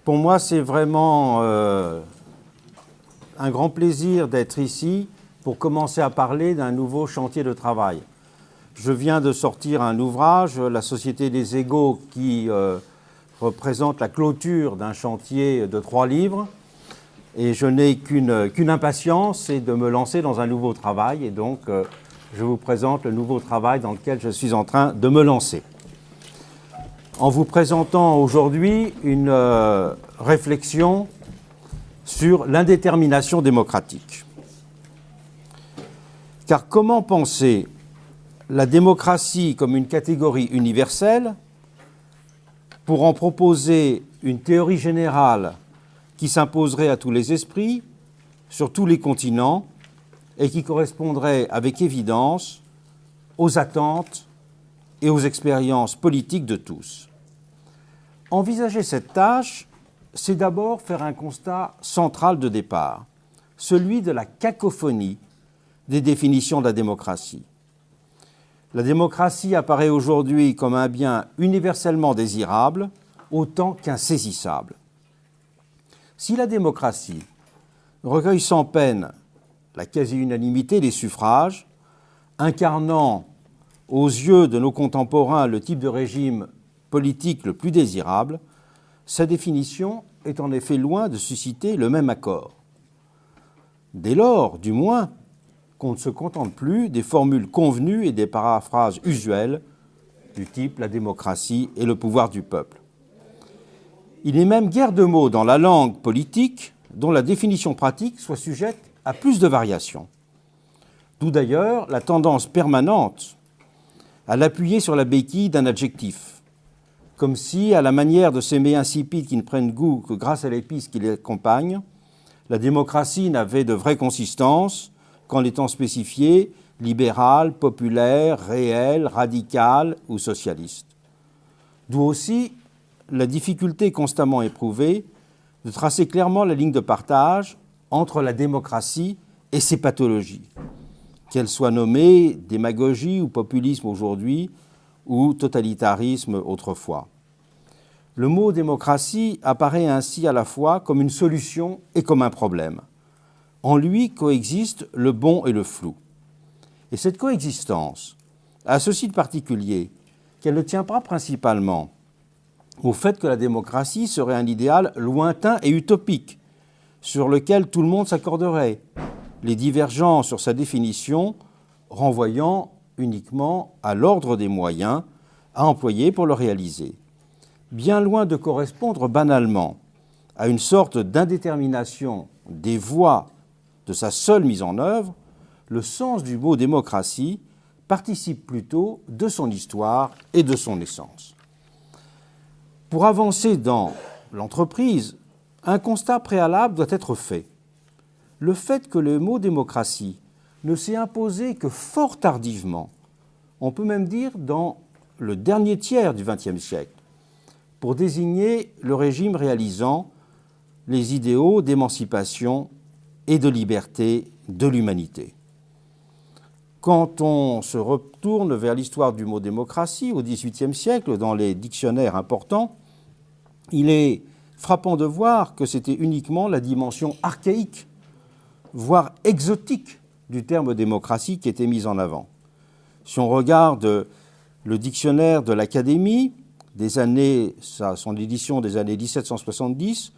Pour moi, c'est vraiment un grand plaisir d'être ici pour commencer à parler d'un nouveau chantier de travail. Je viens de sortir un ouvrage, La Société des égaux, qui représente la clôture d'un chantier de 3 livres. Et je n'ai qu'une impatience, c'est de me lancer dans un nouveau travail. Et donc, je vous présente le nouveau travail dans lequel je suis en train de me lancer. En vous présentant aujourd'hui une réflexion sur l'indétermination démocratique. Car comment penser la démocratie comme une catégorie universelle pour en proposer une théorie générale qui s'imposerait à tous les esprits, sur tous les continents, et qui correspondrait avec évidence aux attentes et aux expériences politiques de tous. Envisager cette tâche, c'est d'abord faire un constat central de départ, celui de la cacophonie des définitions de la démocratie. La démocratie apparaît aujourd'hui comme un bien universellement désirable, autant qu'insaisissable. Si la démocratie recueille sans peine la quasi-unanimité des suffrages, incarnant aux yeux de nos contemporains le type de régime politique le plus désirable, sa définition est en effet loin de susciter le même accord. Dès lors, du moins, qu'on ne se contente plus des formules convenues et des paraphrases usuelles du type « la démocratie et le pouvoir du peuple ». Il n'est même guère de mots dans la langue politique dont la définition pratique soit sujette à plus de variations. D'où d'ailleurs la tendance permanente à l'appuyer sur la béquille d'un adjectif, comme si, à la manière de ces mets insipides qui ne prennent goût que grâce à l'épice qui les accompagne, la démocratie n'avait de vraie consistance qu'en étant spécifiée libérale, populaire, réelle, radicale ou socialiste. D'où aussi la difficulté constamment éprouvée de tracer clairement la ligne de partage entre la démocratie et ses pathologies, qu'elles soient nommées démagogie ou populisme aujourd'hui ou totalitarisme autrefois. Le mot démocratie apparaît ainsi à la fois comme une solution et comme un problème. En lui coexistent le bon et le flou. Et cette coexistence a ceci de particulier qu'elle ne tient pas principalement au fait que la démocratie serait un idéal lointain et utopique, sur lequel tout le monde s'accorderait, les divergences sur sa définition renvoyant uniquement à l'ordre des moyens à employer pour le réaliser. Bien loin de correspondre banalement à une sorte d'indétermination des voies de sa seule mise en œuvre, le sens du mot démocratie participe plutôt de son histoire et de son essence. Pour avancer dans l'entreprise, un constat préalable doit être fait. Le fait que le mot démocratie ne s'est imposé que fort tardivement, on peut même dire dans le dernier tiers du XXe siècle, pour désigner le régime réalisant les idéaux d'émancipation et de liberté de l'humanité. Quand on se retourne vers l'histoire du mot démocratie au XVIIIe siècle, dans les dictionnaires importants, il est frappant de voir que c'était uniquement la dimension archaïque, voire exotique, du terme démocratie qui était mise en avant. Si on regarde le dictionnaire de l'Académie, son édition des années 1770,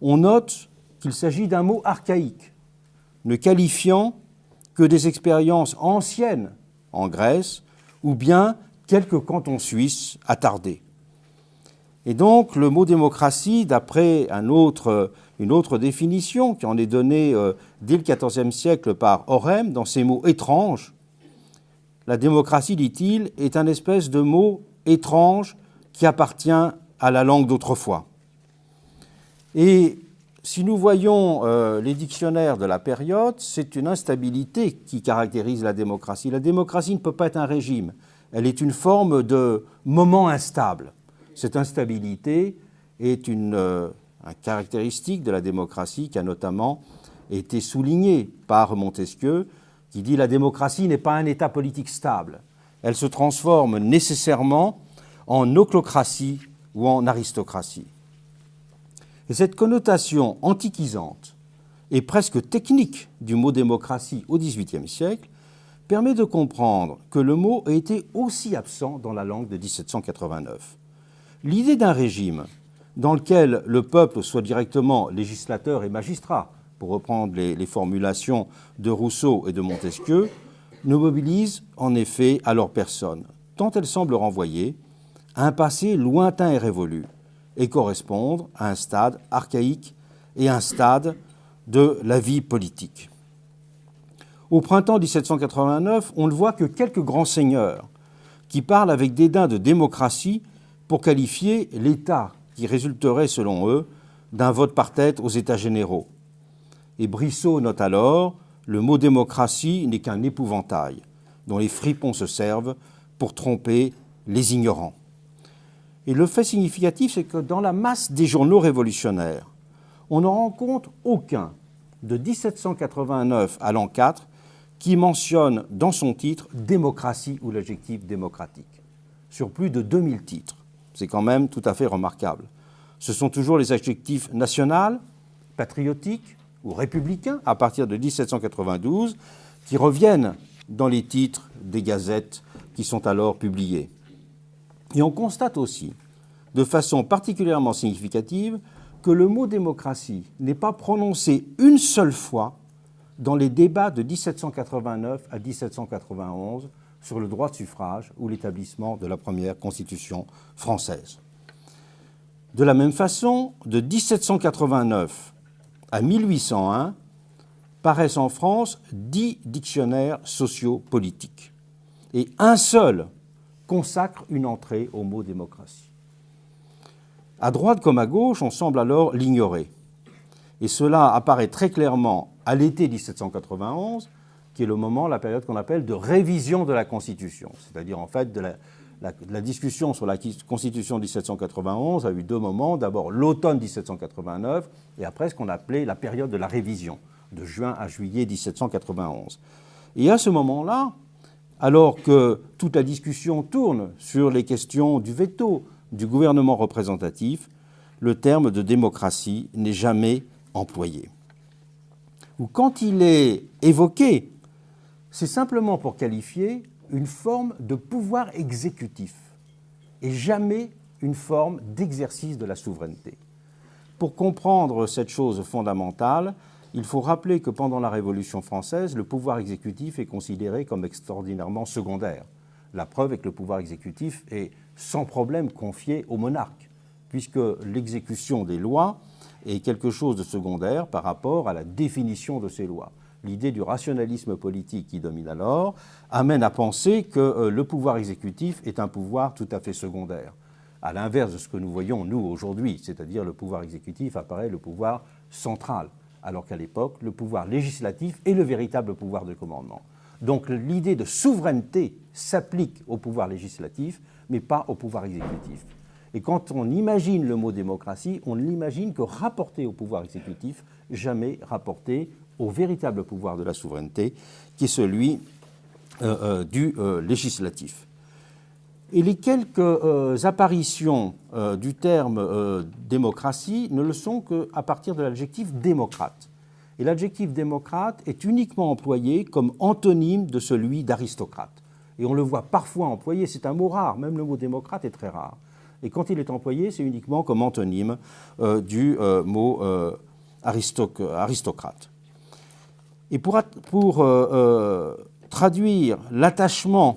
on note qu'il s'agit d'un mot archaïque, ne qualifiant que des expériences anciennes en Grèce ou bien quelques cantons suisses attardés. Et donc, le mot démocratie, d'après une autre définition qui en est donnée dès le XIVe siècle par Orem, dans ses mots étranges, la démocratie, dit-il, est un espèce de mot étrange qui appartient à la langue d'autrefois. Et si nous voyons les dictionnaires de la période, c'est une instabilité qui caractérise la démocratie. La démocratie ne peut pas être un régime, elle est une forme de moment instable. Cette instabilité est une caractéristique de la démocratie qui a notamment été soulignée par Montesquieu, qui dit « la démocratie n'est pas un État politique stable. Elle se transforme nécessairement en ochlocratie ou en aristocratie ». Et cette connotation antiquisante et presque technique du mot démocratie au XVIIIe siècle permet de comprendre que le mot a été aussi absent dans la langue de 1789. L'idée d'un régime dans lequel le peuple soit directement législateur et magistrat, pour reprendre les formulations de Rousseau et de Montesquieu, ne mobilise en effet alors personne, tant elle semble renvoyer à un passé lointain et révolu, et correspondre à un stade archaïque et un stade de la vie politique. Au printemps 1789, on ne voit que quelques grands seigneurs qui parlent avec dédain de démocratie pour qualifier l'État qui résulterait, selon eux, d'un vote par tête aux États généraux. Et Brissot note alors « Le mot démocratie n'est qu'un épouvantail dont les fripons se servent pour tromper les ignorants ». Et le fait significatif, c'est que dans la masse des journaux révolutionnaires, on n'en rencontre aucun, de 1789 à l'an 4, qui mentionne dans son titre « démocratie » ou l'adjectif « démocratique », sur plus de 2000 titres. C'est quand même tout à fait remarquable. Ce sont toujours les adjectifs « national »,« patriotique » ou « républicain » à partir de 1792 qui reviennent dans les titres des gazettes qui sont alors publiées. Et on constate aussi, de façon particulièrement significative, que le mot démocratie n'est pas prononcé une seule fois dans les débats de 1789 à 1791 sur le droit de suffrage ou l'établissement de la première Constitution française. De la même façon, de 1789 à 1801, paraissent en France 10 dictionnaires sociopolitiques. Et un seul consacre une entrée au mot démocratie. À droite comme à gauche, on semble alors l'ignorer. Et cela apparaît très clairement à l'été 1791, qui est le moment, la période qu'on appelle de révision de la Constitution. C'est-à-dire, en fait, de la discussion sur la Constitution de 1791 a eu deux moments. D'abord l'automne 1789 et après ce qu'on appelait la période de la révision, de juin à juillet 1791. Et à ce moment-là, alors que toute la discussion tourne sur les questions du veto, du gouvernement représentatif, le terme de démocratie n'est jamais employé. Ou quand il est évoqué, c'est simplement pour qualifier une forme de pouvoir exécutif et jamais une forme d'exercice de la souveraineté. Pour comprendre cette chose fondamentale, il faut rappeler que pendant la Révolution française, le pouvoir exécutif est considéré comme extraordinairement secondaire. La preuve est que le pouvoir exécutif est sans problème confié au monarque, puisque l'exécution des lois est quelque chose de secondaire par rapport à la définition de ces lois. L'idée du rationalisme politique qui domine alors amène à penser que le pouvoir exécutif est un pouvoir tout à fait secondaire. À l'inverse de ce que nous voyons, nous, aujourd'hui, c'est-à-dire le pouvoir exécutif apparaît le pouvoir central, alors qu'à l'époque, le pouvoir législatif est le véritable pouvoir de commandement. Donc l'idée de souveraineté s'applique au pouvoir législatif, mais pas au pouvoir exécutif. Et quand on imagine le mot démocratie, on ne l'imagine que rapporté au pouvoir exécutif, jamais rapporté au véritable pouvoir de la souveraineté, qui est celui du législatif. Et les quelques apparitions du terme démocratie ne le sont qu'à partir de l'adjectif démocrate. Et l'adjectif démocrate est uniquement employé comme antonyme de celui d'aristocrate. Et on le voit parfois employé, c'est un mot rare, même le mot démocrate est très rare. Et quand il est employé, c'est uniquement comme antonyme du mot aristocrate. Et pour traduire l'attachement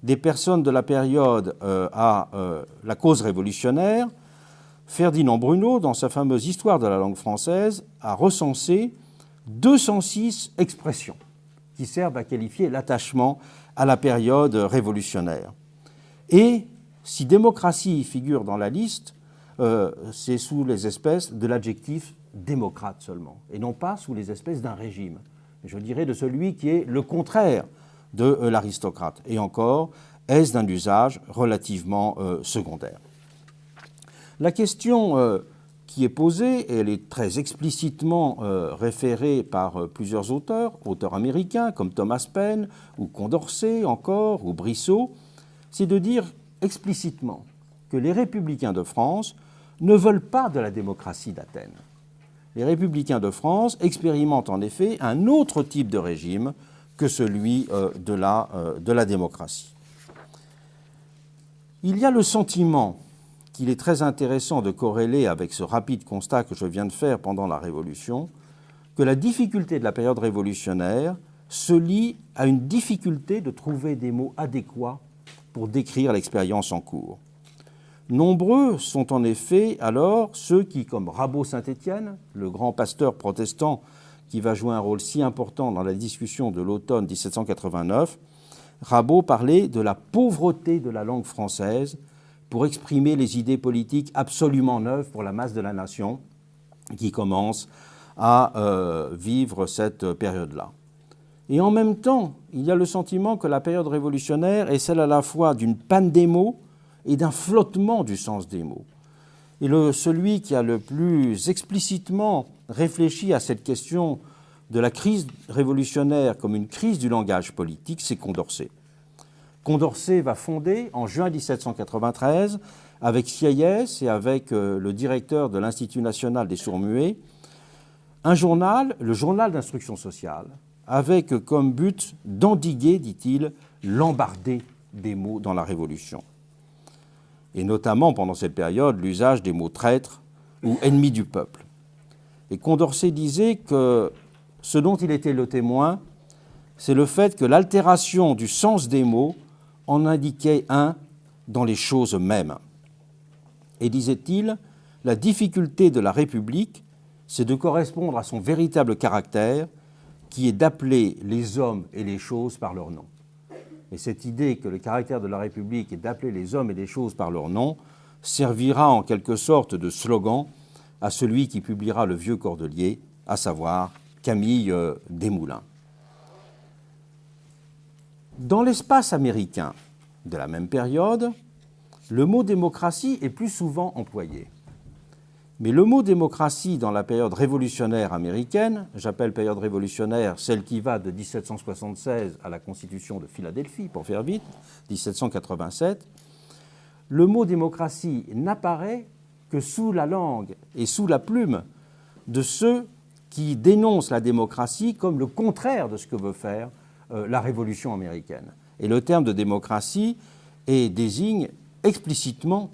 des personnes de la période à la cause révolutionnaire, Ferdinand Bruno, dans sa fameuse Histoire de la langue française, a recensé 206 expressions qui servent à qualifier l'attachement à la période révolutionnaire. Et si démocratie figure dans la liste, c'est sous les espèces de l'adjectif démocrate seulement, et non pas sous les espèces d'un régime. Je dirais de celui qui est le contraire de l'aristocrate. Et encore, est-ce d'un usage relativement secondaire? La question qui est posée, et elle est très explicitement référée par plusieurs auteurs américains comme Thomas Paine, ou Condorcet encore, ou Brissot, c'est de dire explicitement que les républicains de France ne veulent pas de la démocratie d'Athènes. Les républicains de France expérimentent en effet un autre type de régime que celui de la démocratie. Il y a le sentiment qu'il est très intéressant de corréler avec ce rapide constat que je viens de faire pendant la Révolution, que la difficulté de la période révolutionnaire se lie à une difficulté de trouver des mots adéquats pour décrire l'expérience en cours. Nombreux sont en effet alors ceux qui, comme Rabot-Saint-Étienne, le grand pasteur protestant qui va jouer un rôle si important dans la discussion de l'automne 1789, Rabot parlait de la pauvreté de la langue française pour exprimer les idées politiques absolument neuves pour la masse de la nation qui commence à vivre cette période-là. Et en même temps, il y a le sentiment que la période révolutionnaire est celle à la fois d'une panne des mots et d'un flottement du sens des mots. Et celui qui a le plus explicitement réfléchi à cette question de la crise révolutionnaire comme une crise du langage politique, c'est Condorcet. Condorcet va fonder en juin 1793, avec Sieyès et avec le directeur de l'Institut national des sourds-muets, un journal, le journal d'instruction sociale, avec comme but d'endiguer, dit-il, l'embardée des mots dans la Révolution. Et notamment, pendant cette période, l'usage des mots traîtres ou ennemis du peuple. Et Condorcet disait que ce dont il était le témoin, c'est le fait que l'altération du sens des mots en indiquait un dans les choses mêmes. Et disait-il, la difficulté de la République, c'est de correspondre à son véritable caractère, qui est d'appeler les hommes et les choses par leur nom. Et cette idée que le caractère de la République est d'appeler les hommes et les choses par leur nom servira en quelque sorte de slogan à celui qui publiera le Vieux Cordelier, à savoir Camille Desmoulins. Dans l'espace américain de la même période, le mot démocratie est plus souvent employé. Mais le mot démocratie dans la période révolutionnaire américaine, j'appelle période révolutionnaire celle qui va de 1776 à la Constitution de Philadelphie, pour faire vite, 1787, le mot démocratie n'apparaît que sous la langue et sous la plume de ceux qui dénoncent la démocratie comme le contraire de ce que veut faire la Révolution américaine. Et le terme de démocratie désigne explicitement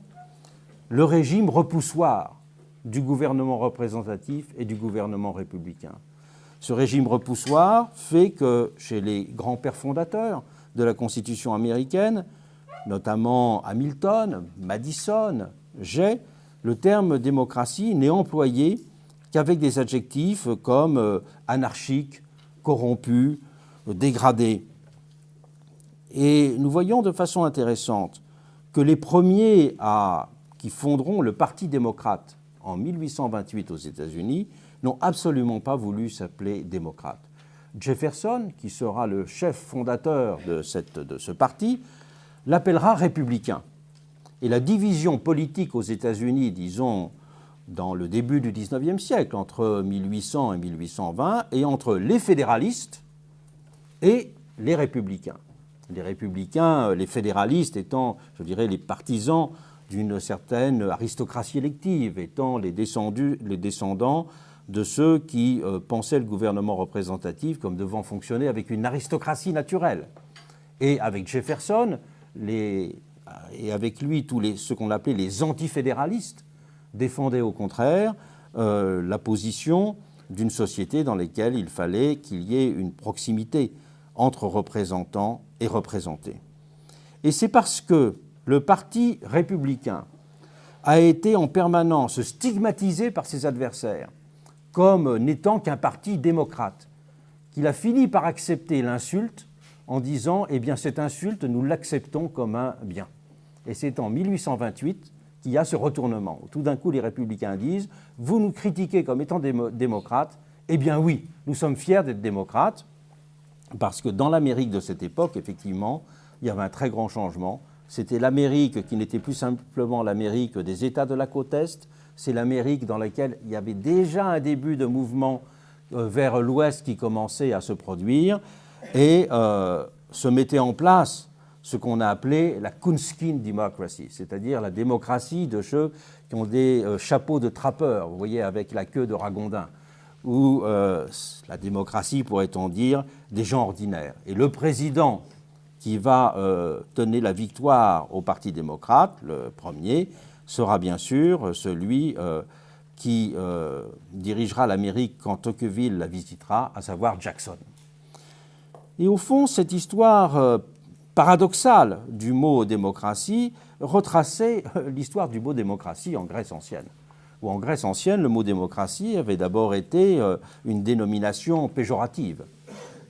le régime repoussoir du gouvernement représentatif et du gouvernement républicain. Ce régime repoussoir fait que chez les grands pères fondateurs de la Constitution américaine, notamment Hamilton, Madison, Jay, le terme démocratie n'est employé qu'avec des adjectifs comme anarchique, corrompu, dégradé. Et nous voyons de façon intéressante que les premiers qui fonderont le Parti démocrate en 1828 aux États-Unis n'ont absolument pas voulu s'appeler démocrates. Jefferson, qui sera le chef fondateur de ce parti, l'appellera républicain. Et la division politique aux États-Unis, disons, dans le début du XIXe siècle, entre 1800 et 1820, est entre les fédéralistes et les républicains. Les républicains, les fédéralistes étant, je dirais, les partisans d'une certaine aristocratie élective, étant les descendants de ceux qui pensaient le gouvernement représentatif comme devant fonctionner avec une aristocratie naturelle. Et avec Jefferson, et avec lui ceux qu'on appelait les antifédéralistes, défendaient au contraire la position d'une société dans laquelle il fallait qu'il y ait une proximité entre représentants et représentés. Et c'est parce que le Parti républicain a été en permanence stigmatisé par ses adversaires comme n'étant qu'un parti démocrate, qu'il a fini par accepter l'insulte en disant « Eh bien, cette insulte, nous l'acceptons comme un bien ». Et c'est en 1828 qu'il y a ce retournement. Tout d'un coup, les républicains disent « Vous nous critiquez comme étant démocrates, eh bien oui, nous sommes fiers d'être démocrates ». Parce que dans l'Amérique de cette époque, effectivement, il y avait un très grand changement. C'était l'Amérique qui n'était plus simplement l'Amérique des États de la côte Est, c'est l'Amérique dans laquelle il y avait déjà un début de mouvement vers l'Ouest qui commençait à se produire et se mettait en place ce qu'on a appelé la coonskin democracy, c'est-à-dire la démocratie de ceux qui ont des chapeaux de trappeurs, vous voyez, avec la queue de ragondin, ou la démocratie, pourrait-on dire, des gens ordinaires. Et le président qui va donner la victoire au Parti démocrate, le premier, sera bien sûr celui qui dirigera l'Amérique quand Tocqueville la visitera, à savoir Jackson. Et au fond, cette histoire paradoxale du mot démocratie retraçait l'histoire du mot démocratie en Grèce ancienne. Où en Grèce ancienne, le mot démocratie avait d'abord été une dénomination péjorative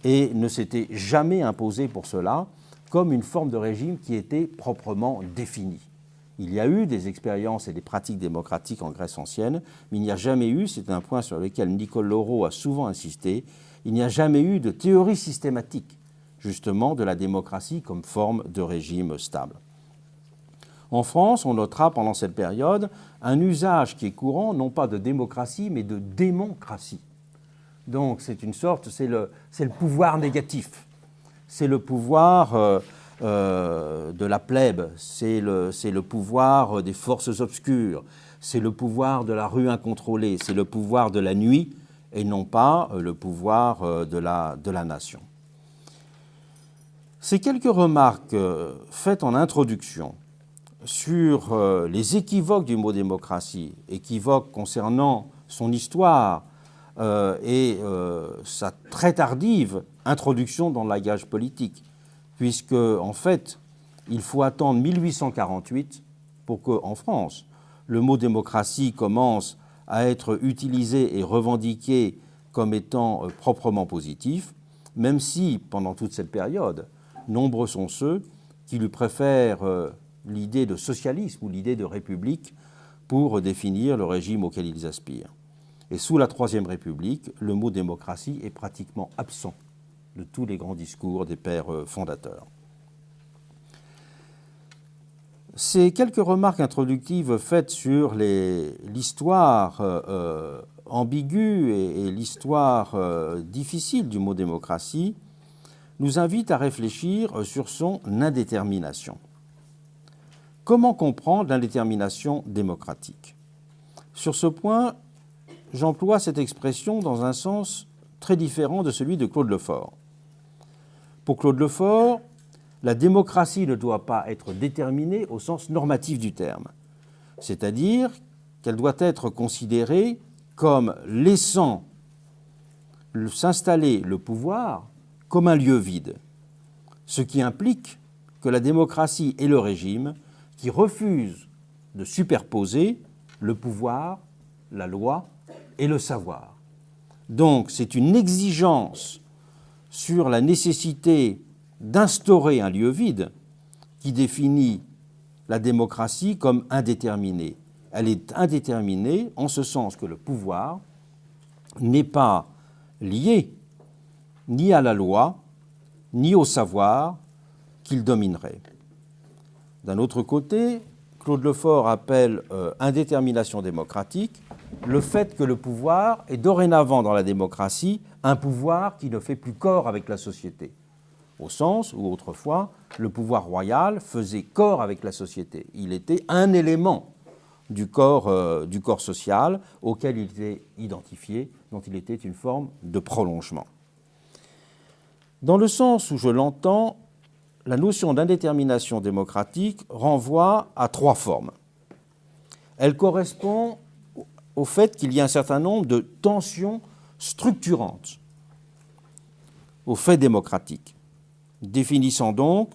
et ne s'était jamais imposé pour cela comme une forme de régime qui était proprement définie. Il y a eu des expériences et des pratiques démocratiques en Grèce ancienne, mais il n'y a jamais eu, c'est un point sur lequel Nicole Laureau a souvent insisté, il n'y a jamais eu de théorie systématique, justement, de la démocratie comme forme de régime stable. En France, on notera pendant cette période un usage qui est courant, non pas de démocratie, mais de démoncratie. Donc c'est une sorte, c'est le pouvoir négatif, c'est le pouvoir de la plèbe, c'est le pouvoir des forces obscures, c'est le pouvoir de la rue incontrôlée, c'est le pouvoir de la nuit et non pas le pouvoir de la nation. Ces quelques remarques faites en introduction sur les équivoques du mot démocratie, équivoques concernant son histoire et sa très tardive introduction dans le langage politique, puisque, en fait, il faut attendre 1848 pour qu'en France, le mot démocratie commence à être utilisé et revendiqué comme étant proprement positif, même si, pendant toute cette période, nombreux sont ceux qui lui préfèrent l'idée de socialisme ou l'idée de république pour définir le régime auquel ils aspirent. Et sous la Troisième République, le mot démocratie est pratiquement absent de tous les grands discours des pères fondateurs. Ces quelques remarques introductives faites sur l'histoire ambiguë et l'histoire difficile du mot démocratie nous invitent à réfléchir sur son indétermination. Comment comprendre l'indétermination démocratique? Sur ce point, j'emploie cette expression dans un sens très différent de celui de Claude Lefort. Pour Claude Lefort, la démocratie ne doit pas être déterminée au sens normatif du terme, c'est-à-dire qu'elle doit être considérée comme laissant s'installer le pouvoir comme un lieu vide, ce qui implique que la démocratie est le régime qui refuse de superposer le pouvoir, la loi et le savoir. Donc c'est une exigence sur la nécessité d'instaurer un lieu vide qui définit la démocratie comme indéterminée. Elle est indéterminée en ce sens que le pouvoir n'est pas lié ni à la loi, ni au savoir qu'il dominerait. D'un autre côté, Claude Lefort appelle indétermination démocratique le fait que le pouvoir est dorénavant dans la démocratie un pouvoir qui ne fait plus corps avec la société, au sens où autrefois le pouvoir royal faisait corps avec la société. Il était un élément du corps social auquel il était identifié, dont il était une forme de prolongement. Dans le sens où je l'entends, la notion d'indétermination démocratique renvoie à trois formes. Elle correspond au fait qu'il y a un certain nombre de tensions structurantes au fait démocratique, définissant donc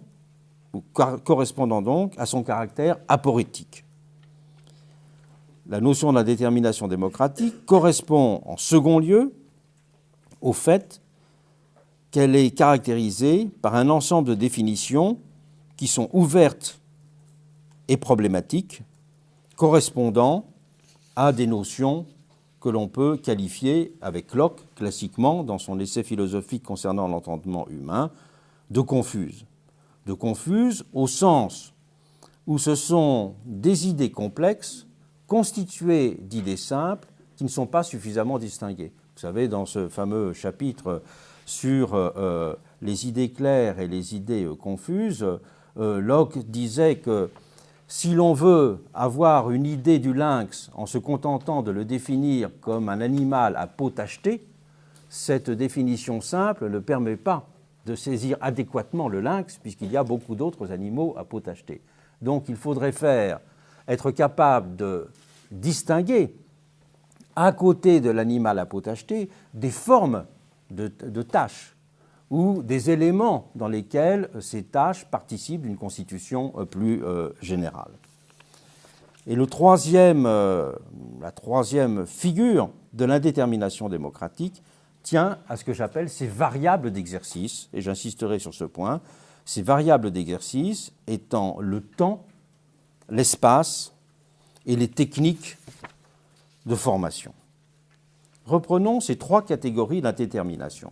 ou correspondant donc à son caractère aporétique. La notion d'indétermination démocratique correspond en second lieu au fait qu'elle est caractérisée par un ensemble de définitions qui sont ouvertes et problématiques, correspondant à des notions que l'on peut qualifier, avec Locke, classiquement, dans son essai philosophique concernant l'entendement humain, de confuses. De confuses au sens où ce sont des idées complexes constituées d'idées simples qui ne sont pas suffisamment distinguées. Vous savez, dans ce fameux chapitre sur les idées claires et les idées confuses, Locke disait que si l'on veut avoir une idée du lynx en se contentant de le définir comme un animal à peau tachetée, cette définition simple ne permet pas de saisir adéquatement le lynx, puisqu'il y a beaucoup d'autres animaux à peau tachetée. Donc il faudrait être capable de distinguer, à côté de l'animal à peau tachetée, des formes de taches ou des éléments dans lesquels ces taches participent d'une constitution plus générale. Et la troisième figure de l'indétermination démocratique tient à ce que j'appelle ces variables d'exercice, et j'insisterai sur ce point, ces variables d'exercice étant le temps, l'espace et les techniques de formation. Reprenons ces trois catégories d'indétermination.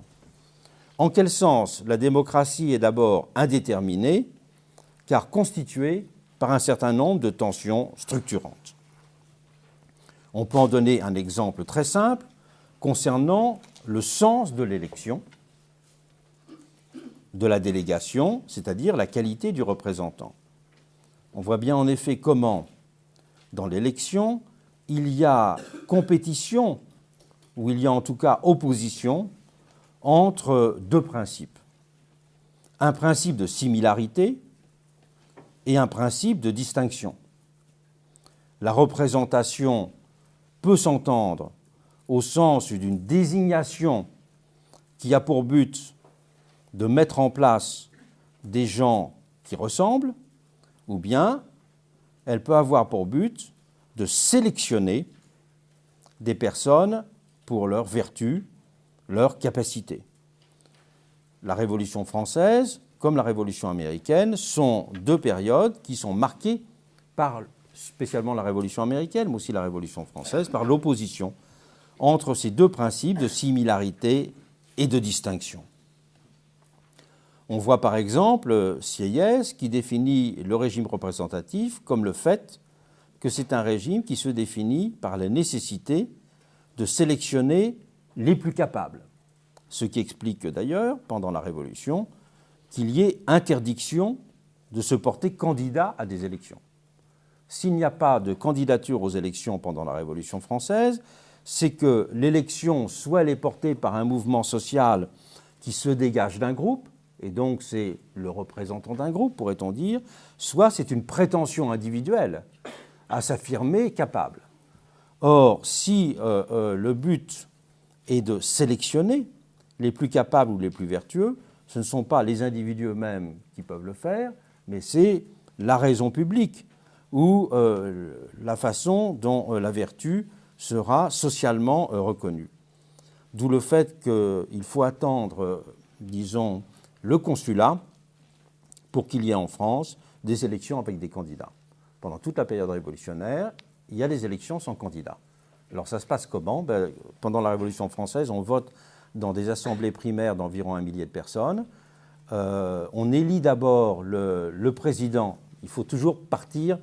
En quel sens la démocratie est d'abord indéterminée, car constituée par un certain nombre de tensions structurantes. On peut en donner un exemple très simple concernant le sens de l'élection, de la délégation, c'est-à-dire la qualité du représentant. On voit bien en effet comment, dans l'élection, il y a compétition, ou il y a en tout cas opposition, entre deux principes. Un principe de similarité et un principe de distinction. La représentation peut s'entendre au sens d'une désignation qui a pour but de mettre en place des gens qui ressemblent, ou bien elle peut avoir pour but de sélectionner des personnes pour leurs vertus, leurs capacités. La Révolution française, comme la Révolution américaine, sont deux périodes qui sont marquées par, spécialement la Révolution américaine, mais aussi la Révolution française, par l'opposition entre ces deux principes de similarité et de distinction. On voit par exemple Sieyès qui définit le régime représentatif comme le fait que c'est un régime qui se définit par la nécessité de sélectionner les plus capables, ce qui explique d'ailleurs, pendant la Révolution, qu'il y ait interdiction de se porter candidat à des élections. S'il n'y a pas de candidature aux élections pendant la Révolution française, c'est que l'élection, soit elle est portée par un mouvement social qui se dégage d'un groupe, et donc c'est le représentant d'un groupe, pourrait-on dire, soit c'est une prétention individuelle à s'affirmer capable. Or, si le but est de sélectionner les plus capables ou les plus vertueux, ce ne sont pas les individus eux-mêmes qui peuvent le faire, mais c'est la raison publique ou la façon dont la vertu sera socialement reconnue. D'où le fait qu'il faut attendre, disons, le consulat pour qu'il y ait en France des élections avec des candidats. Pendant toute la période révolutionnaire, il y a des élections sans candidat. Alors ça se passe comment ? Pendant la Révolution française, on vote dans des assemblées primaires d'environ 1 millier de personnes. On élit d'abord le président. Il faut toujours partir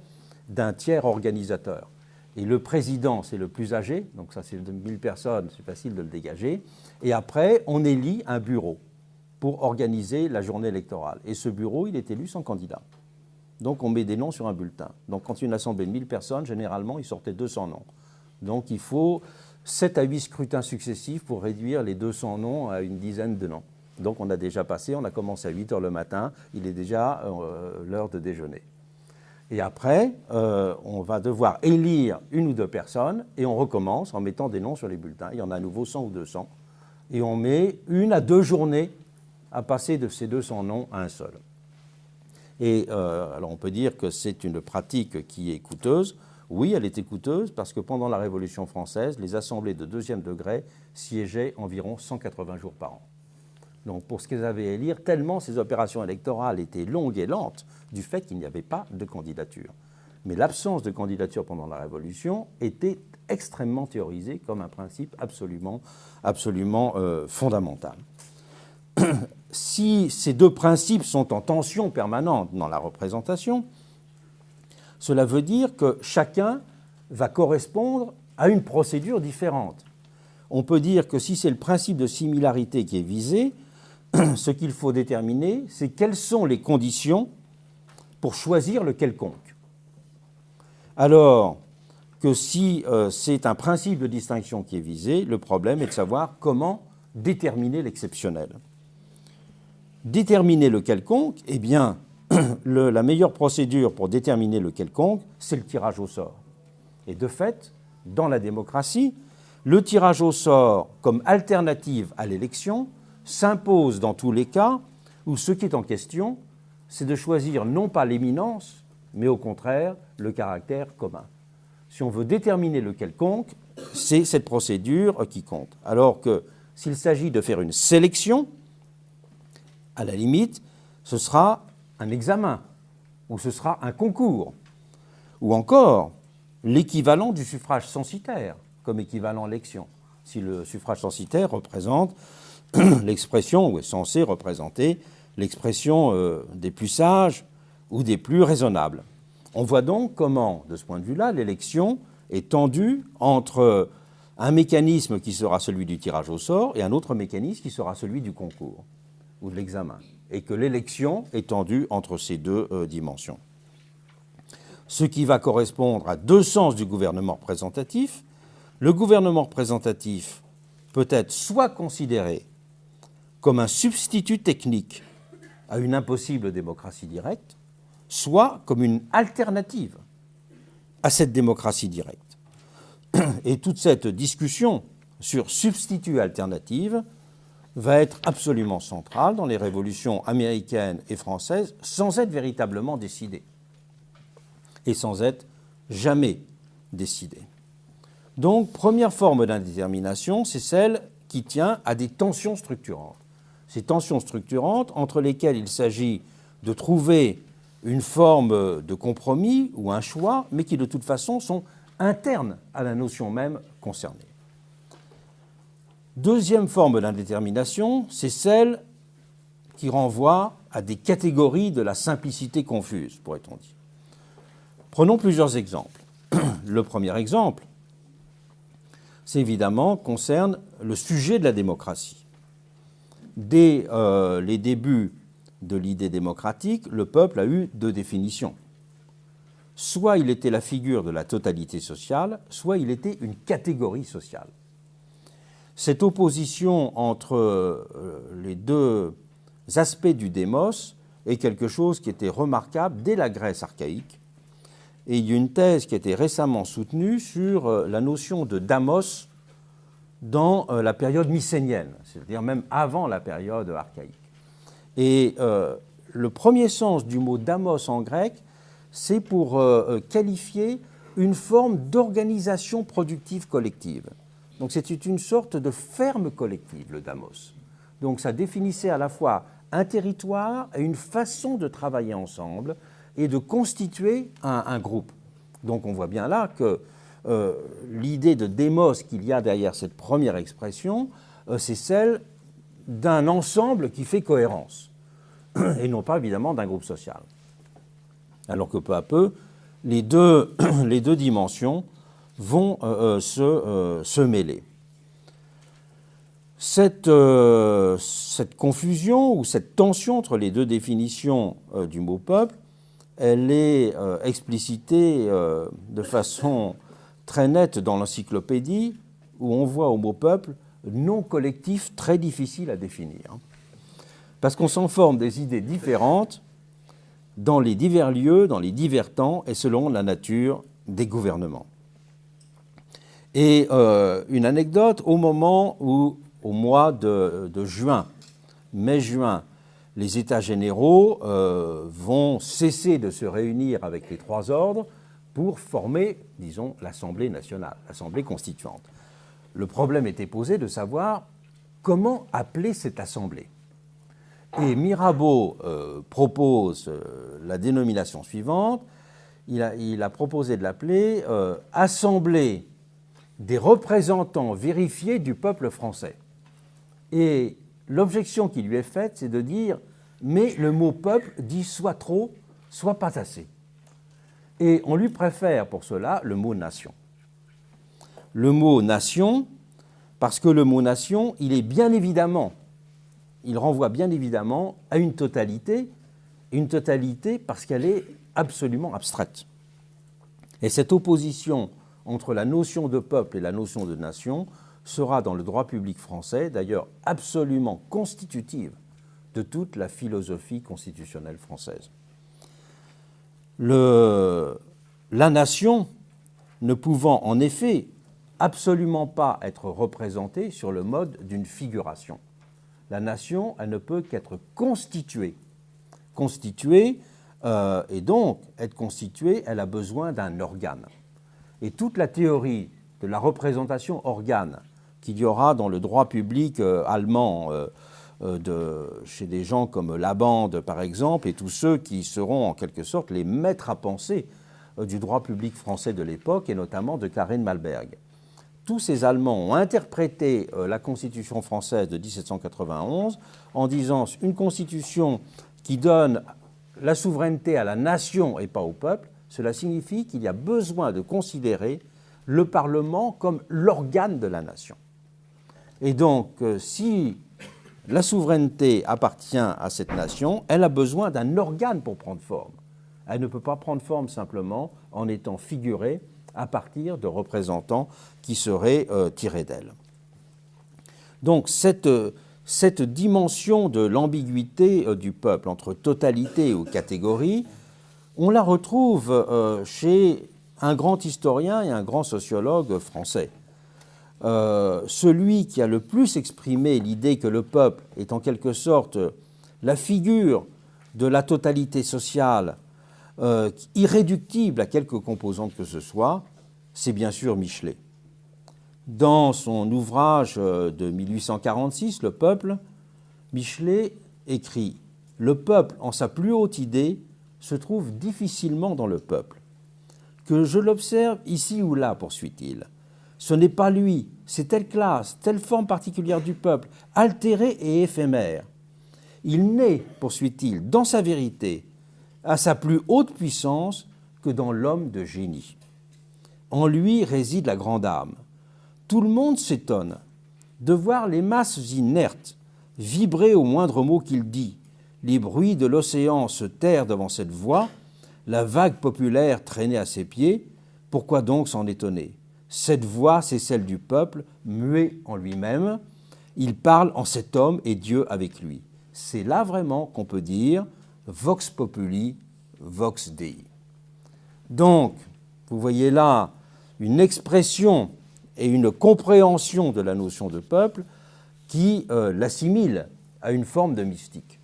d'un tiers organisateur. Et le président, c'est le plus âgé, donc ça c'est 1000 personnes, c'est facile de le dégager. Et après, on élit un bureau pour organiser la journée électorale. Et ce bureau, il est élu sans candidat. Donc on met des noms sur un bulletin. Donc quand une assemblée de 1000 personnes, généralement, il sortait 200 noms. Donc il faut 7 à 8 scrutins successifs pour réduire les 200 noms à une dizaine de noms. Donc on a déjà passé, on a commencé à 8 h le matin, il est déjà l'heure de déjeuner. Et après, on va devoir élire une ou deux personnes et on recommence en mettant des noms sur les bulletins. Il y en a à nouveau 100 ou 200. Et on met 1 à 2 journées à passer de ces 200 noms à un seul. Et alors on peut dire que c'est une pratique qui est coûteuse. Oui, elle était coûteuse parce que pendant la Révolution française, les assemblées de deuxième degré siégeaient environ 180 jours par an. Donc pour ce qu'elles avaient à élire, tellement ces opérations électorales étaient longues et lentes du fait qu'il n'y avait pas de candidature. Mais l'absence de candidature pendant la Révolution était extrêmement théorisée comme un principe absolument fondamental. Si ces deux principes sont en tension permanente dans la représentation, cela veut dire que chacun va correspondre à une procédure différente. On peut dire que si c'est le principe de similarité qui est visé, ce qu'il faut déterminer, c'est quelles sont les conditions pour choisir le quelconque. Alors que si c'est un principe de distinction qui est visé, le problème est de savoir comment déterminer l'exceptionnel. Déterminer le quelconque, eh bien, la meilleure procédure pour déterminer le quelconque, c'est le tirage au sort. Et de fait, dans la démocratie, le tirage au sort comme alternative à l'élection s'impose dans tous les cas où ce qui est en question, c'est de choisir non pas l'éminence, mais au contraire le caractère commun. Si on veut déterminer le quelconque, c'est cette procédure qui compte. Alors que s'il s'agit de faire une sélection, à la limite, ce sera un examen, ou ce sera un concours, ou encore l'équivalent du suffrage censitaire comme équivalent à l'élection. Si le suffrage censitaire représente l'expression, ou est censé représenter l'expression des plus sages ou des plus raisonnables. On voit donc comment, de ce point de vue-là, l'élection est tendue entre un mécanisme qui sera celui du tirage au sort et un autre mécanisme qui sera celui du concours ou de l'examen, et que l'élection est tendue entre ces deux dimensions. Ce qui va correspondre à deux sens du gouvernement représentatif. Le gouvernement représentatif peut être soit considéré comme un substitut technique à une impossible démocratie directe, soit comme une alternative à cette démocratie directe. Et toute cette discussion sur substitut alternative va être absolument centrale dans les révolutions américaines et françaises sans être véritablement décidée et sans être jamais décidée. Donc, première forme d'indétermination, c'est celle qui tient à des tensions structurantes. Ces tensions structurantes entre lesquelles il s'agit de trouver une forme de compromis ou un choix, mais qui de toute façon sont internes à la notion même concernée. Deuxième forme d'indétermination, c'est celle qui renvoie à des catégories de la simplicité confuse, pourrait-on dire. Prenons plusieurs exemples. Le premier exemple, c'est évidemment concerne le sujet de la démocratie. Dès les débuts de l'idée démocratique, le peuple a eu deux définitions. Soit il était la figure de la totalité sociale, soit il était une catégorie sociale. Cette opposition entre les deux aspects du démos est quelque chose qui était remarquable dès la Grèce archaïque. Et il y a une thèse qui a été récemment soutenue sur la notion de damos dans la période mycénienne, c'est-à-dire même avant la période archaïque. Et le premier sens du mot damos en grec, c'est pour qualifier une forme d'organisation productive collective. Donc c'était une sorte de ferme collective, le damos. Donc ça définissait à la fois un territoire et une façon de travailler ensemble et de constituer un groupe. Donc on voit bien là que l'idée de démos qu'il y a derrière cette première expression, c'est celle d'un ensemble qui fait cohérence, et non pas évidemment d'un groupe social. Alors que peu à peu, les deux dimensions vont se mêler. Cette confusion ou cette tension entre les deux définitions du mot peuple, elle est explicitée de façon très nette dans l'encyclopédie, où on voit au mot peuple nom collectif très difficile à définir. Parce qu'on s'en forme des idées différentes dans les divers lieux, dans les divers temps et selon la nature des gouvernements. Et une anecdote, au moment où, au mois de juin, mai-juin, les États généraux vont cesser de se réunir avec les trois ordres pour former, disons, l'Assemblée nationale, l'Assemblée constituante. Le problème était posé de savoir comment appeler cette Assemblée. Et Mirabeau propose la dénomination suivante. Il a proposé de l'appeler Assemblée des représentants vérifiés du peuple français. Et l'objection qui lui est faite, c'est de dire « mais le mot peuple dit soit trop, soit pas assez ». Et on lui préfère pour cela le mot nation. Le mot nation, parce que le mot nation, il renvoie bien évidemment à une totalité une totalité parce qu'elle est absolument abstraite. Et cette opposition entre la notion de peuple et la notion de nation sera dans le droit public français, d'ailleurs absolument constitutive de toute la philosophie constitutionnelle française. La nation ne pouvant en effet absolument pas être représentée sur le mode d'une figuration. La nation, elle ne peut qu'être constituée. Constituée, et donc, être constituée, elle a besoin d'un organe. Et toute la théorie de la représentation organe qu'il y aura dans le droit public allemand, chez des gens comme Labande, par exemple, et tous ceux qui seront en quelque sorte les maîtres à penser du droit public français de l'époque, et notamment de Karin Malberg. Tous ces Allemands ont interprété la Constitution française de 1791 en disant une Constitution qui donne la souveraineté à la nation et pas au peuple. Cela signifie qu'il y a besoin de considérer le Parlement comme l'organe de la nation. Et donc, si la souveraineté appartient à cette nation, elle a besoin d'un organe pour prendre forme. Elle ne peut pas prendre forme simplement en étant figurée à partir de représentants qui seraient tirés d'elle. Donc cette dimension de l'ambiguïté du peuple entre totalité ou catégorie, on la retrouve chez un grand historien et un grand sociologue français. Celui qui a le plus exprimé l'idée que le peuple est en quelque sorte la figure de la totalité sociale, irréductible à quelque composante que ce soit, c'est bien sûr Michelet. Dans son ouvrage de 1846, Le Peuple, Michelet écrit « Le peuple, en sa plus haute idée, se trouve difficilement dans le peuple. Que je l'observe ici ou là, poursuit-il, ce n'est pas lui, c'est telle classe, telle forme particulière du peuple, altérée et éphémère. Il n'est, poursuit-il, dans sa vérité, à sa plus haute puissance que dans l'homme de génie. En lui réside la grande âme. Tout le monde s'étonne de voir les masses inertes vibrer au moindre mot qu'il dit, les bruits de l'océan se taire devant cette voix, la vague populaire traîner à ses pieds. Pourquoi donc s'en étonner? Cette voix, c'est celle du peuple, muet en lui-même. Il parle en cet homme et Dieu avec lui. C'est là vraiment qu'on peut dire vox populi, vox Dei. Donc, vous voyez là une expression et une compréhension de la notion de peuple qui l'assimile à une forme de mystique.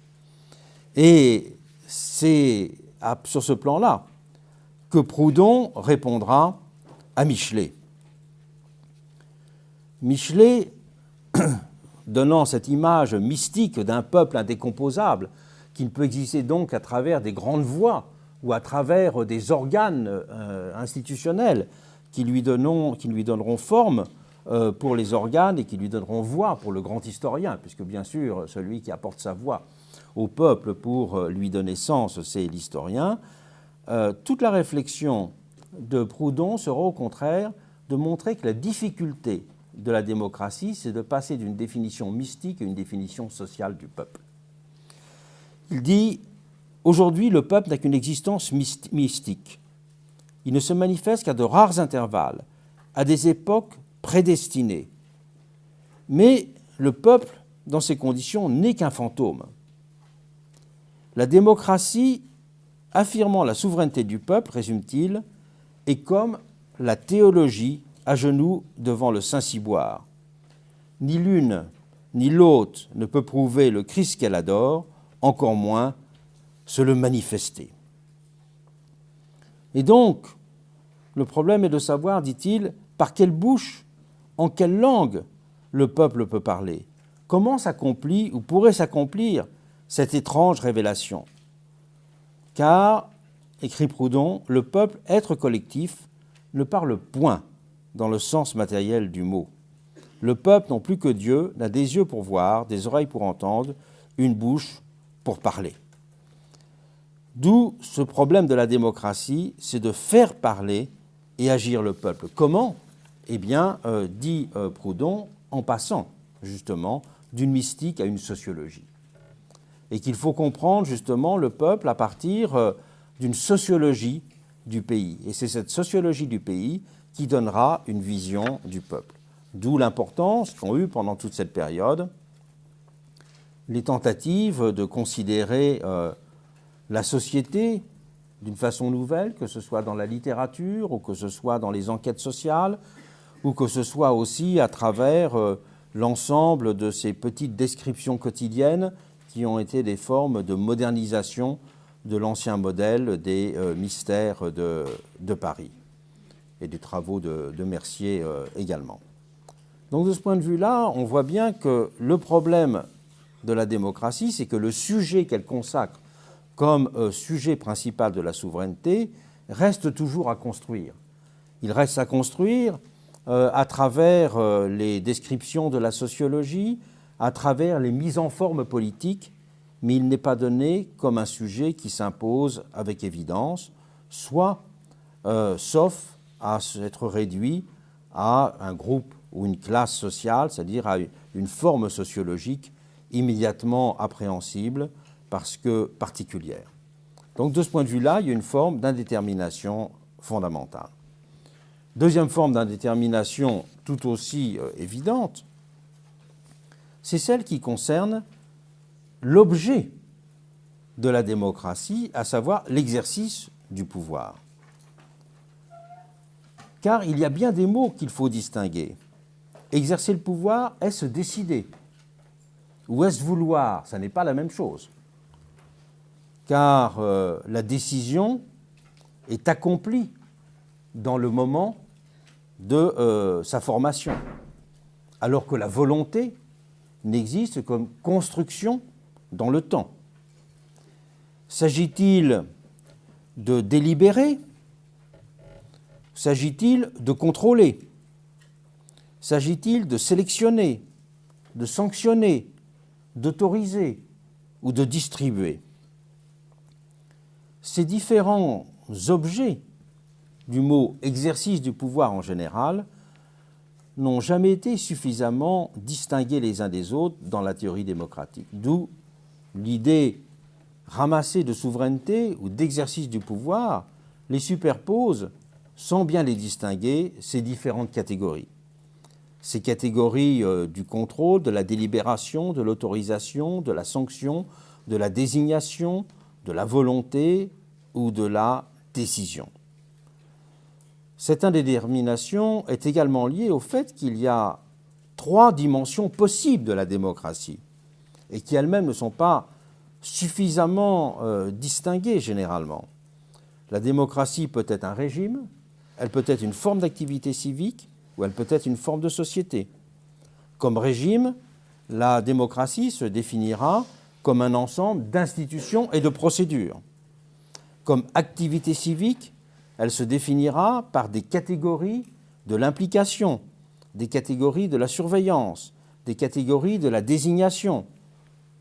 Et c'est sur ce plan-là que Proudhon répondra à Michelet. Michelet, donnant cette image mystique d'un peuple indécomposable, qui ne peut exister donc qu'à travers des grandes voix ou à travers des organes institutionnels qui lui donneront forme pour les organes et qui lui donneront voix pour le grand historien, puisque bien sûr, celui qui apporte sa voix au peuple pour lui donner sens, c'est l'historien. Toute la réflexion de Proudhon sera au contraire de montrer que la difficulté de la démocratie, c'est de passer d'une définition mystique à une définition sociale du peuple. Il dit « Aujourd'hui, le peuple n'a qu'une existence mystique. Il ne se manifeste qu'à de rares intervalles, à des époques prédestinées. Mais le peuple, dans ces conditions, n'est qu'un fantôme. La démocratie, affirmant la souveraineté du peuple, résume-t-il, est comme la théologie à genoux devant le Saint-Ciboire. Ni l'une ni l'autre ne peut prouver le Christ qu'elle adore, encore moins se le manifester. » Et donc, le problème est de savoir, dit-il, par quelle bouche, en quelle langue le peuple peut parler. Comment s'accomplit ou pourrait s'accomplir cette étrange révélation? Car, écrit Proudhon, le peuple, être collectif, ne parle point dans le sens matériel du mot. Le peuple, non plus que Dieu, n'a des yeux pour voir, des oreilles pour entendre, une bouche pour parler. D'où ce problème de la démocratie, c'est de faire parler et agir le peuple. Comment? Eh bien, dit Proudhon, en passant justement d'une mystique à une sociologie. et qu'il faut comprendre justement le peuple à partir d'une sociologie du pays. Et c'est cette sociologie du pays qui donnera une vision du peuple. D'où l'importance qu'ont eu pendant toute cette période les tentatives de considérer la société d'une façon nouvelle, que ce soit dans la littérature ou que ce soit dans les enquêtes sociales ou que ce soit aussi à travers l'ensemble de ces petites descriptions quotidiennes qui ont été des formes de modernisation de l'ancien modèle des mystères de Paris et des travaux de Mercier également. Donc de ce point de vue-là, on voit bien que le problème de la démocratie, c'est que le sujet qu'elle consacre comme sujet principal de la souveraineté reste toujours à construire. Il reste à construire à travers les descriptions de la sociologie, à travers les mises en forme politiques, mais il n'est pas donné comme un sujet qui s'impose avec évidence, soit sauf à être réduit à un groupe ou une classe sociale, c'est-à-dire à une forme sociologique immédiatement appréhensible parce que particulière. Donc de ce point de vue-là, il y a une forme d'indétermination fondamentale. Deuxième forme d'indétermination tout aussi évidente, c'est celle qui concerne l'objet de la démocratie, à savoir l'exercice du pouvoir. Car il y a bien des mots qu'il faut distinguer. Exercer le pouvoir, est-ce décider? Ou est-ce vouloir? Ça n'est pas la même chose. Car la décision est accomplie dans le moment de sa formation, alors que la volonté n'existe comme construction dans le temps. S'agit-il de délibérer? S'agit-il de contrôler? S'agit-il de sélectionner, de sanctionner, d'autoriser ou de distribuer? Ces différents objets du mot exercice du pouvoir en général n'ont jamais été suffisamment distingués les uns des autres dans la théorie démocratique. D'où l'idée ramassée de souveraineté ou d'exercice du pouvoir les superpose sans bien les distinguer, ces différentes catégories. Ces catégories du contrôle, de la délibération, de l'autorisation, de la sanction, de la désignation, de la volonté ou de la décision. Cette indétermination est également liée au fait qu'il y a trois dimensions possibles de la démocratie et qui elles-mêmes ne sont pas suffisamment distinguées généralement. La démocratie peut être un régime, elle peut être une forme d'activité civique ou elle peut être une forme de société. Comme régime, la démocratie se définira comme un ensemble d'institutions et de procédures. Comme activité civique, elle se définira par des catégories de l'implication, des catégories de la surveillance, des catégories de la désignation,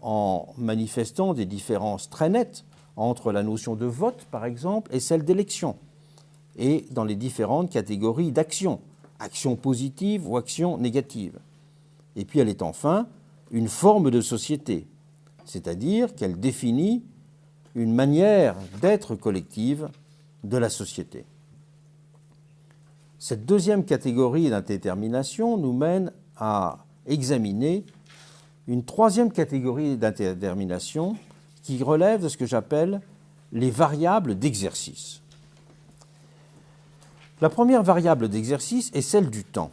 en manifestant des différences très nettes entre la notion de vote, par exemple, et celle d'élection, et dans les différentes catégories d'action, action positive ou action négative. Et puis elle est enfin une forme de société, c'est-à-dire qu'elle définit une manière d'être collective de la société. Cette deuxième catégorie d'indétermination nous mène à examiner une troisième catégorie d'indétermination qui relève de ce que j'appelle les variables d'exercice. La première variable d'exercice est celle du temps.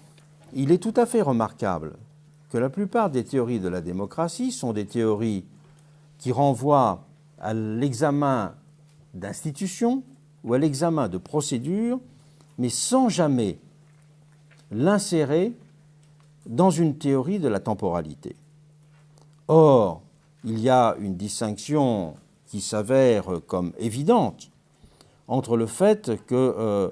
Il est tout à fait remarquable que la plupart des théories de la démocratie sont des théories qui renvoient à l'examen d'institutions ou à l'examen de procédures, mais sans jamais l'insérer dans une théorie de la temporalité. Or, il y a une distinction qui s'avère comme évidente entre le fait que,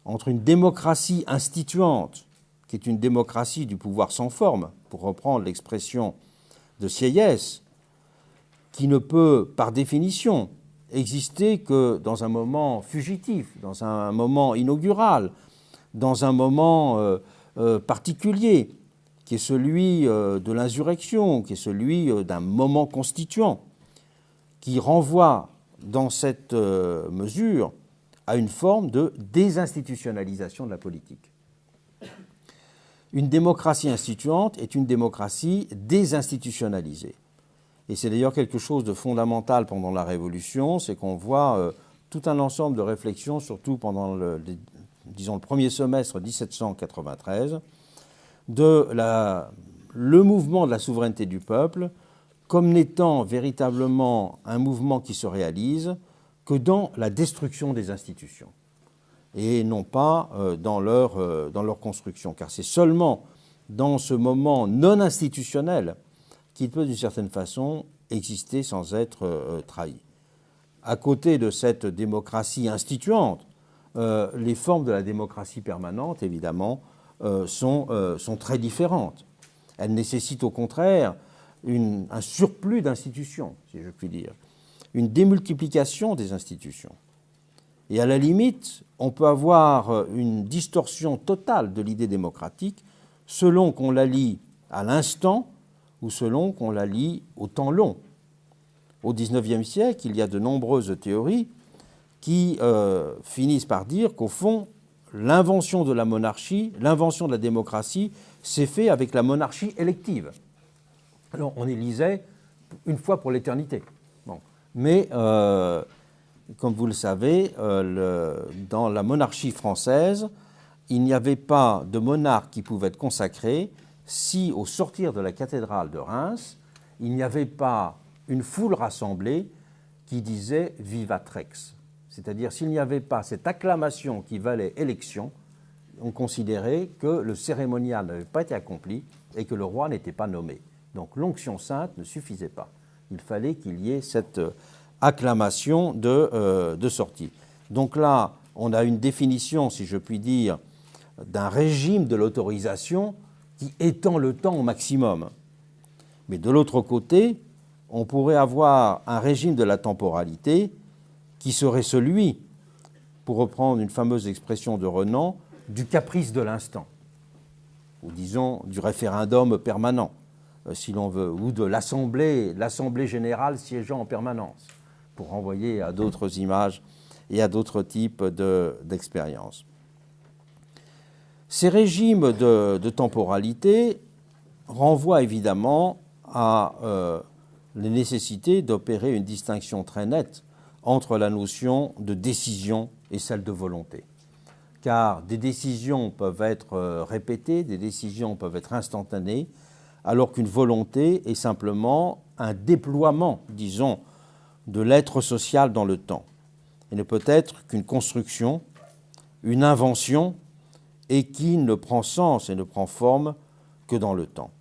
entre une démocratie instituante, qui est une démocratie du pouvoir sans forme, pour reprendre l'expression de Sieyès, qui ne peut, par définition, exister que dans un moment fugitif, dans un moment inaugural, dans un moment particulier, qui est celui de l'insurrection, qui est celui d'un moment constituant, qui renvoie dans cette mesure à une forme de désinstitutionnalisation de la politique. Une démocratie instituante est une démocratie désinstitutionnalisée. Et c'est d'ailleurs quelque chose de fondamental pendant la Révolution, c'est qu'on voit tout un ensemble de réflexions, surtout pendant le premier semestre 1793, le mouvement de la souveraineté du peuple comme n'étant véritablement un mouvement qui se réalise que dans la destruction des institutions et non pas dans leur construction. Car c'est seulement dans ce moment non institutionnel qu'il peut d'une certaine façon exister sans être trahi. À côté de cette démocratie instituante, les formes de la démocratie permanente, évidemment, sont très différentes. Elles nécessitent au contraire un surplus d'institutions, si je puis dire, une démultiplication des institutions. Et à la limite, on peut avoir une distorsion totale de l'idée démocratique selon qu'on la lie à l'instant ou selon qu'on la lie au temps long. Au XIXe siècle, il y a de nombreuses théories qui finissent par dire qu'au fond, l'invention de la monarchie, l'invention de la démocratie s'est faite avec la monarchie élective. Alors, on élisait une fois pour l'éternité. Bon. Mais, comme vous le savez, dans la monarchie française, il n'y avait pas de monarque qui pouvait être consacré si, au sortir de la cathédrale de Reims, il n'y avait pas une foule rassemblée qui disait « Vivat Rex ». C'est-à-dire, s'il n'y avait pas cette acclamation qui valait élection, on considérait que le cérémonial n'avait pas été accompli et que le roi n'était pas nommé. Donc l'onction sainte ne suffisait pas. Il fallait qu'il y ait cette acclamation de sortie. Donc là, on a une définition, si je puis dire, d'un régime de l'autorisation qui étend le temps au maximum. Mais de l'autre côté, on pourrait avoir un régime de la temporalité qui serait celui, pour reprendre une fameuse expression de Renan, du caprice de l'instant, ou disons du référendum permanent, si l'on veut, ou de l'Assemblée générale siégeant en permanence, pour renvoyer à d'autres images et à d'autres types d'expériences. Ces régimes de temporalité renvoient évidemment à la nécessité d'opérer une distinction très nette entre la notion de décision et celle de volonté. Car des décisions peuvent être répétées, des décisions peuvent être instantanées, alors qu'une volonté est simplement un déploiement, disons, de l'être social dans le temps. Elle ne peut être qu'une construction, une invention, et qui ne prend sens et ne prend forme que dans le temps.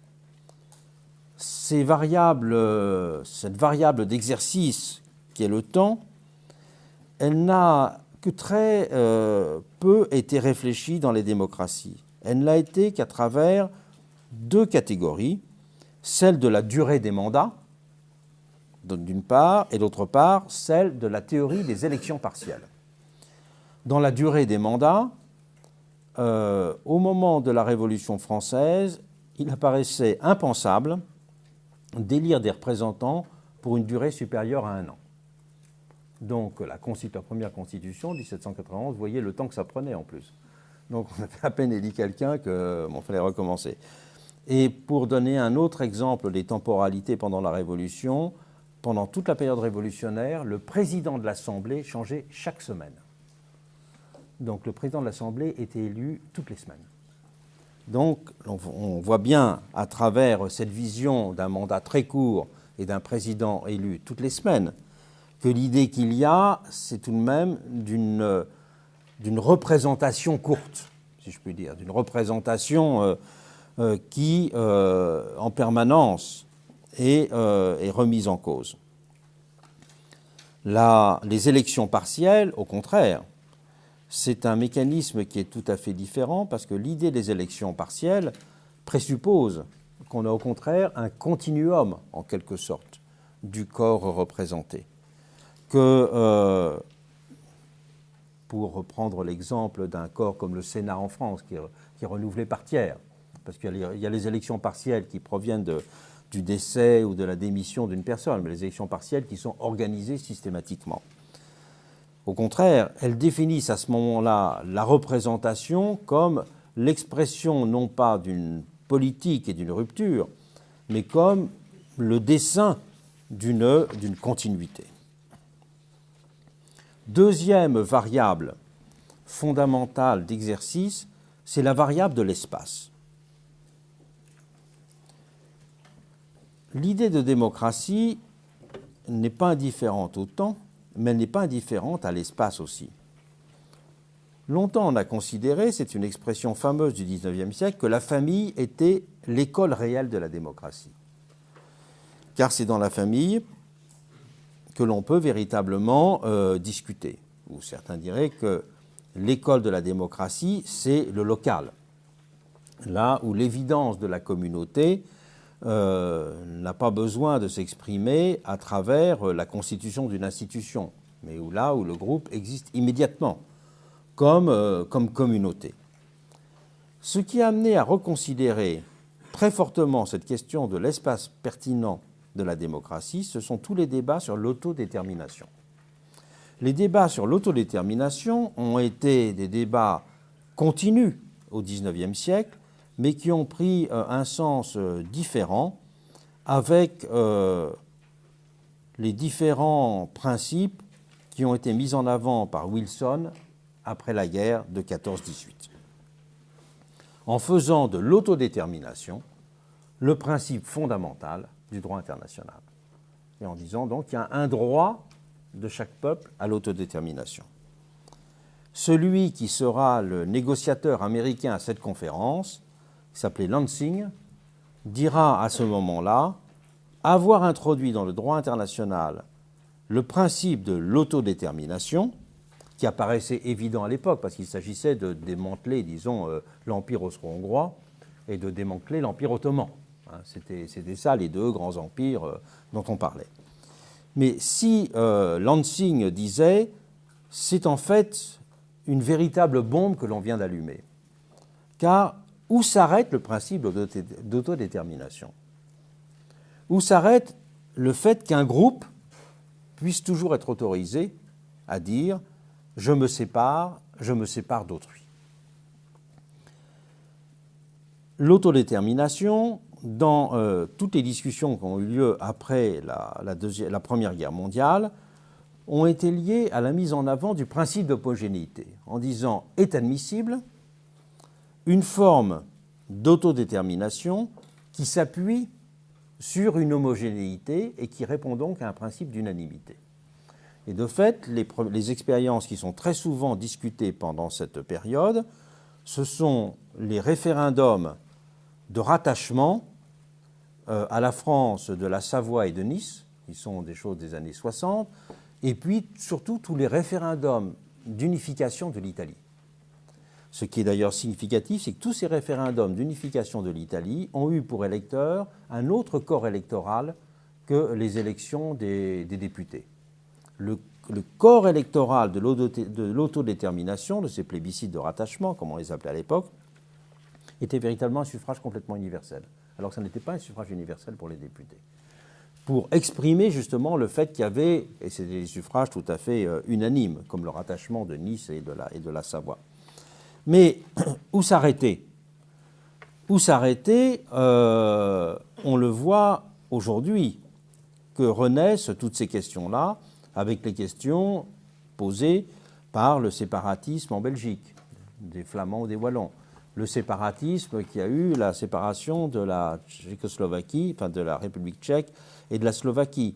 Cette variable d'exercice qui est le temps, elle n'a que très peu été réfléchie dans les démocraties. Elle n'a été qu'à travers deux catégories, celle de la durée des mandats, d'une part, et d'autre part, celle de la théorie des élections partielles. Dans la durée des mandats, au moment de la Révolution française, il apparaissait impensable d'élire des représentants pour une durée supérieure à 1 an. Donc la première constitution, 1791, vous voyez le temps que ça prenait en plus. Donc on avait à peine élu quelqu'un qu'il fallait recommencer. Et pour donner un autre exemple des temporalités pendant la Révolution, pendant toute la période révolutionnaire, le président de l'Assemblée changeait chaque semaine. Donc le président de l'Assemblée était élu toutes les semaines. Donc on voit bien à travers cette vision d'un mandat très court et d'un président élu toutes les semaines que l'idée qu'il y a, c'est tout de même d'une représentation courte, si je puis dire, d'une représentation qui, en permanence, est remise en cause. Les élections partielles, au contraire, c'est un mécanisme qui est tout à fait différent parce que l'idée des élections partielles présuppose qu'on a au contraire un continuum, en quelque sorte, du corps représenté. Que, pour reprendre l'exemple d'un corps comme le Sénat en France, qui est renouvelé par tiers, parce qu'il y a les élections partielles qui proviennent du du décès ou de la démission d'une personne, mais les élections partielles qui sont organisées systématiquement. Au contraire, elles définissent à ce moment-là la représentation comme l'expression non pas d'une politique et d'une rupture, mais comme le dessin d'une continuité. Deuxième variable fondamentale d'exercice, c'est la variable de l'espace. L'idée de démocratie n'est pas indifférente au temps, mais elle n'est pas indifférente à l'espace aussi. Longtemps, on a considéré, c'est une expression fameuse du XIXe siècle, que la famille était l'école réelle de la démocratie. Car c'est dans la famille que l'on peut véritablement discuter. Ou certains diraient que l'école de la démocratie, c'est le local. Là où l'évidence de la communauté n'a pas besoin de s'exprimer à travers la constitution d'une institution, mais là où le groupe existe immédiatement comme communauté. Ce qui a amené à reconsidérer très fortement cette question de l'espace pertinent de la démocratie, ce sont tous les débats sur l'autodétermination. Les débats sur l'autodétermination ont été des débats continus au XIXe siècle, mais qui ont pris un sens différent avec les différents principes qui ont été mis en avant par Wilson après la guerre de 14-18. En faisant de l'autodétermination le principe fondamental du droit international. Et en disant donc qu'il y a un droit de chaque peuple à l'autodétermination. Celui qui sera le négociateur américain à cette conférence, qui s'appelait Lansing, dira à ce moment-là avoir introduit dans le droit international le principe de l'autodétermination, qui apparaissait évident à l'époque, parce qu'il s'agissait de démanteler, disons, l'Empire austro-hongrois et de démanteler l'Empire ottoman. C'était ça les deux grands empires dont on parlait. Mais si Lansing disait, c'est en fait une véritable bombe que l'on vient d'allumer. Car où s'arrête le principe d'autodétermination? Où s'arrête le fait qu'un groupe puisse toujours être autorisé à dire « je me sépare d'autrui ». L'autodétermination, dans toutes les discussions qui ont eu lieu après la Première Guerre mondiale, ont été liées à la mise en avant du principe d'homogénéité, en disant « est admissible une forme d'autodétermination qui s'appuie sur une homogénéité et qui répond donc à un principe d'unanimité ». Et de fait, les expériences qui sont très souvent discutées pendant cette période, ce sont les référendums de rattachement à la France de la Savoie et de Nice, qui sont des choses des années 60, et puis surtout tous les référendums d'unification de l'Italie. Ce qui est d'ailleurs significatif, c'est que tous ces référendums d'unification de l'Italie ont eu pour électeur un autre corps électoral que les élections des députés. Le corps électoral de l'autodétermination, de ces plébiscites de rattachement, comme on les appelait à l'époque, était véritablement un suffrage complètement universel, alors que ça n'était pas un suffrage universel pour les députés. Pour exprimer justement le fait qu'il y avait, et c'était des suffrages tout à fait unanimes, comme le rattachement de Nice et de la Savoie. Mais où s'arrêter? Où s'arrêter, on le voit aujourd'hui, que renaissent toutes ces questions-là, avec les questions posées par le séparatisme en Belgique, des Flamands ou des Wallons, le séparatisme qui a eu la séparation de la Tchécoslovaquie, enfin de la République tchèque et de la Slovaquie,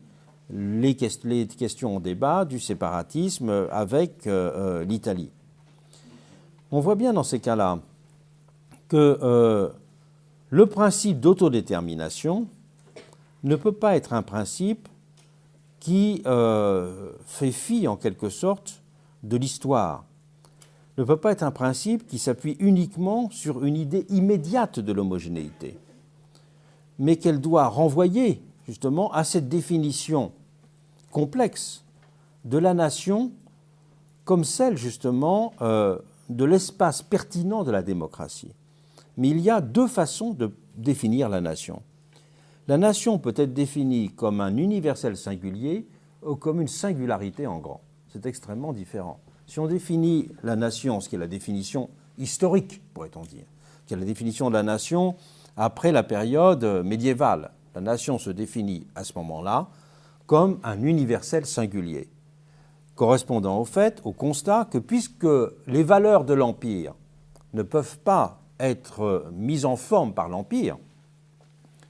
les questions en débat du séparatisme avec l'Italie. On voit bien dans ces cas-là que le principe d'autodétermination ne peut pas être un principe qui fait fi, en quelque sorte, de l'histoire. Ne peut pas être un principe qui s'appuie uniquement sur une idée immédiate de l'homogénéité, mais qu'elle doit renvoyer, justement, à cette définition complexe de la nation comme celle, justement, de l'espace pertinent de la démocratie. Mais il y a deux façons de définir la nation. La nation peut être définie comme un universel singulier ou comme une singularité en grand. C'est extrêmement différent. Si on définit la nation, ce qui est la définition historique, pourrait-on dire, qui est la définition de la nation après la période médiévale, la nation se définit à ce moment-là comme un universel singulier, correspondant au fait, au constat que puisque les valeurs de l'Empire ne peuvent pas être mises en forme par l'Empire,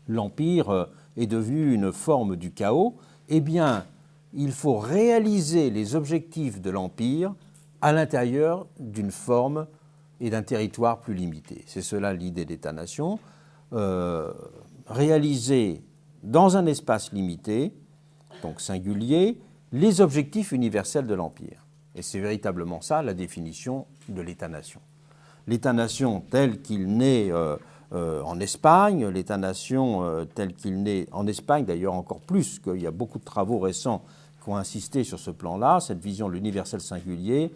l'Empire est devenu une forme du chaos, eh bien, il faut réaliser les objectifs de l'Empire à l'intérieur d'une forme et d'un territoire plus limité. C'est cela l'idée d'État-nation, réaliser dans un espace limité, donc singulier, les objectifs universels de l'Empire. Et c'est véritablement ça la définition de l'État-nation. L'État-nation tel qu'il naît en Espagne, l'État-nation tel qu'il naît en Espagne, d'ailleurs encore plus, qu'il y a beaucoup de travaux récents qui ont insisté sur ce plan-là, cette vision de l'universel singulier,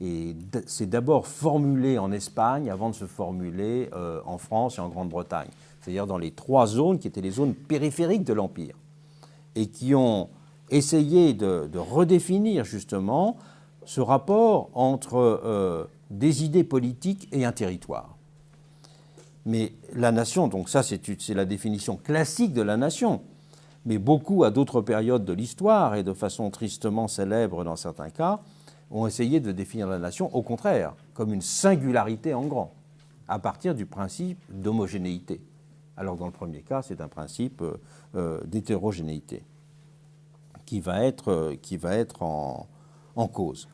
et c'est d'abord formulé en Espagne avant de se formuler en France et en Grande-Bretagne, c'est-à-dire dans les trois zones qui étaient les zones périphériques de l'Empire, et qui ont essayé de redéfinir justement ce rapport entre des idées politiques et un territoire. Mais la nation, donc ça c'est la définition classique de la nation, mais beaucoup à d'autres périodes de l'histoire et de façon tristement célèbre dans certains cas, ont essayé de définir la nation au contraire comme une singularité en grand, à partir du principe d'homogénéité. Alors dans le premier cas, c'est un principe d'hétérogénéité qui va être en cause.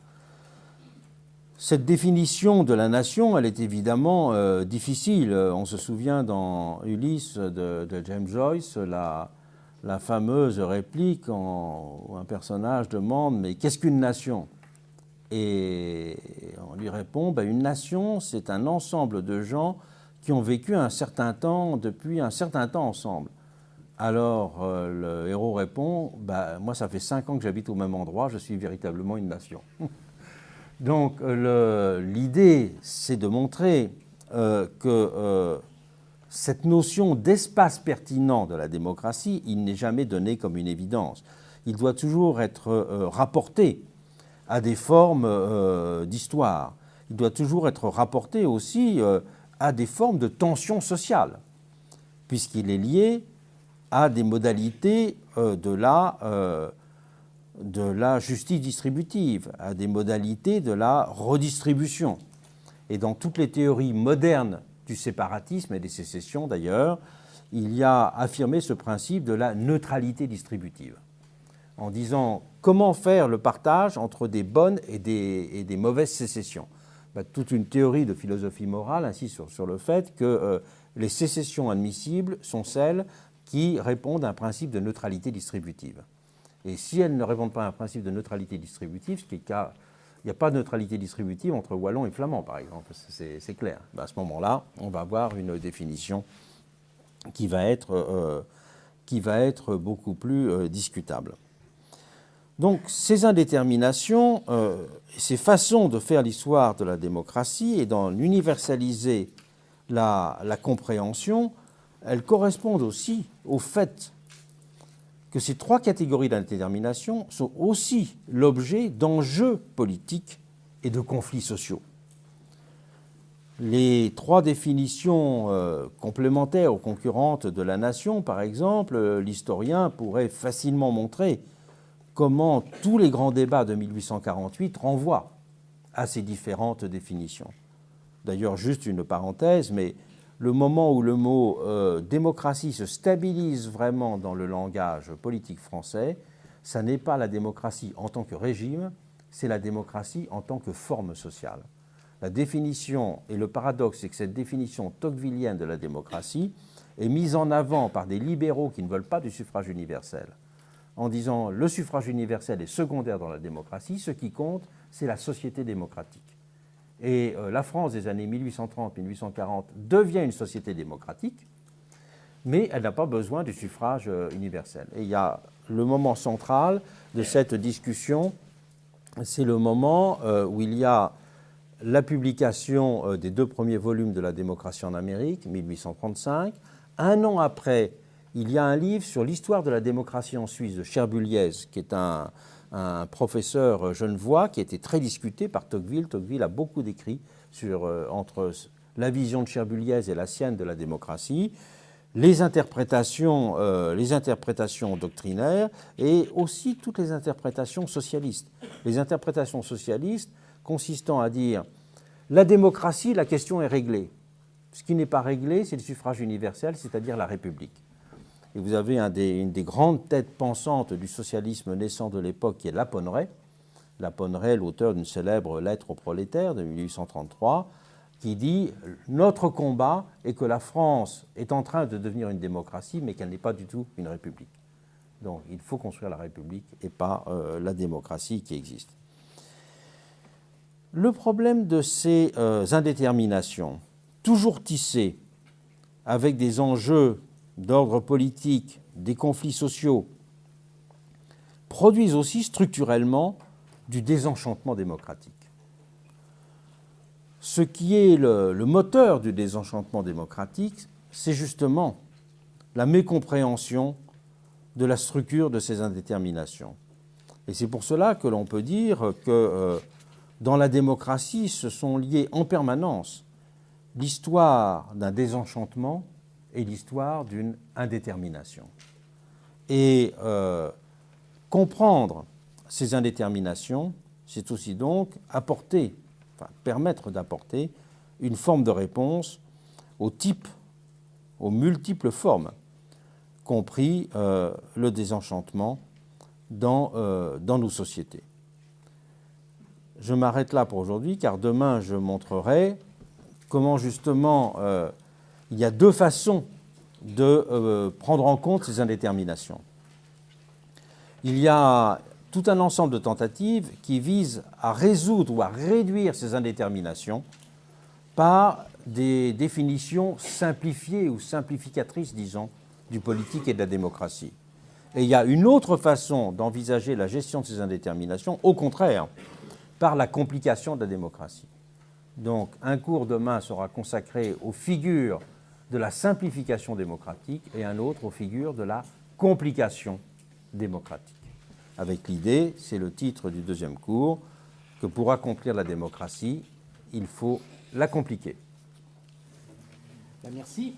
Cette définition de la nation, elle est évidemment difficile. On se souvient dans Ulysse de James Joyce, la fameuse réplique où un personnage demande « Mais qu'est-ce qu'une nation ?» Et on lui répond une nation, c'est un ensemble de gens qui ont vécu un certain temps, depuis un certain temps ensemble. Alors le héros répond moi ça fait 5 ans que j'habite au même endroit, je suis véritablement une nation. Donc l'idée, c'est de montrer que cette notion d'espace pertinent de la démocratie, il n'est jamais donné comme une évidence. Il doit toujours être rapporté à des formes d'histoire. Il doit toujours être rapporté aussi à des formes de tension sociale, puisqu'il est lié à des modalités de la justice distributive, à des modalités de la redistribution. Et dans toutes les théories modernes du séparatisme et des sécessions d'ailleurs, il y a affirmé ce principe de la neutralité distributive, en disant comment faire le partage entre des bonnes et des mauvaises sécessions. Toute une théorie de philosophie morale insiste sur le fait que les sécessions admissibles sont celles qui répondent à un principe de neutralité distributive. Et si elles ne répondent pas à un principe de neutralité distributive, ce qui est le cas, il n'y a pas de neutralité distributive entre Wallons et Flamands, par exemple, c'est clair. À ce moment-là, on va avoir une définition qui va être beaucoup plus discutable. Donc ces indéterminations, ces façons de faire l'histoire de la démocratie et d'en universaliser la compréhension, elles correspondent aussi au fait que ces trois catégories d'indétermination sont aussi l'objet d'enjeux politiques et de conflits sociaux. Les trois définitions complémentaires ou concurrentes de la nation, par exemple, l'historien pourrait facilement montrer comment tous les grands débats de 1848 renvoient à ces différentes définitions. D'ailleurs, juste une parenthèse, mais le moment où le mot démocratie se stabilise vraiment dans le langage politique français, ça n'est pas la démocratie en tant que régime, c'est la démocratie en tant que forme sociale. La définition, et le paradoxe, c'est que cette définition tocquevillienne de la démocratie est mise en avant par des libéraux qui ne veulent pas du suffrage universel, en disant le suffrage universel est secondaire dans la démocratie, ce qui compte, c'est la société démocratique. Et la France des années 1830-1840 devient une société démocratique, mais elle n'a pas besoin du suffrage universel. Et il y a le moment central de cette discussion, c'est le moment où il y a la publication des 2 premiers volumes de la démocratie en Amérique, 1835. Un an après, il y a un livre sur l'histoire de la démocratie en Suisse de Cherbuliez, qui est un professeur genevois qui a été très discuté par Tocqueville. Tocqueville a beaucoup décrit entre la vision de Cherbuliez et la sienne de la démocratie, les interprétations doctrinaires et aussi toutes les interprétations socialistes. Les interprétations socialistes consistant à dire la démocratie, la question est réglée. Ce qui n'est pas réglé, c'est le suffrage universel, c'est-à-dire la République. Et vous avez une des grandes têtes pensantes du socialisme naissant de l'époque, qui est Laponneret. Laponneret, l'auteur d'une célèbre lettre aux prolétaires de 1833, qui dit « Notre combat est que la France est en train de devenir une démocratie, mais qu'elle n'est pas du tout une république. Donc il faut construire la République et pas la démocratie qui existe. » Le problème de ces indéterminations, toujours tissées avec des enjeux d'ordre politique, des conflits sociaux, produisent aussi structurellement du désenchantement démocratique. Ce qui est le moteur du désenchantement démocratique, c'est justement la mécompréhension de la structure de ces indéterminations. Et c'est pour cela que l'on peut dire que dans la démocratie se sont liés en permanence l'histoire d'un désenchantement et l'histoire d'une indétermination. Et comprendre ces indéterminations, c'est aussi donc permettre d'apporter une forme de réponse aux multiples formes qu'ont pris le désenchantement dans nos sociétés. Je m'arrête là pour aujourd'hui, car demain je montrerai comment justement il y a deux façons de prendre en compte ces indéterminations. Il y a tout un ensemble de tentatives qui visent à résoudre ou à réduire ces indéterminations par des définitions simplifiées ou simplificatrices, disons, du politique et de la démocratie. Et il y a une autre façon d'envisager la gestion de ces indéterminations, au contraire, par la complication de la démocratie. Donc, un cours demain sera consacré aux figures de la simplification démocratique et un autre aux figures de la complication démocratique. Avec l'idée, c'est le titre du deuxième cours, que pour accomplir la démocratie, il faut la compliquer. Merci.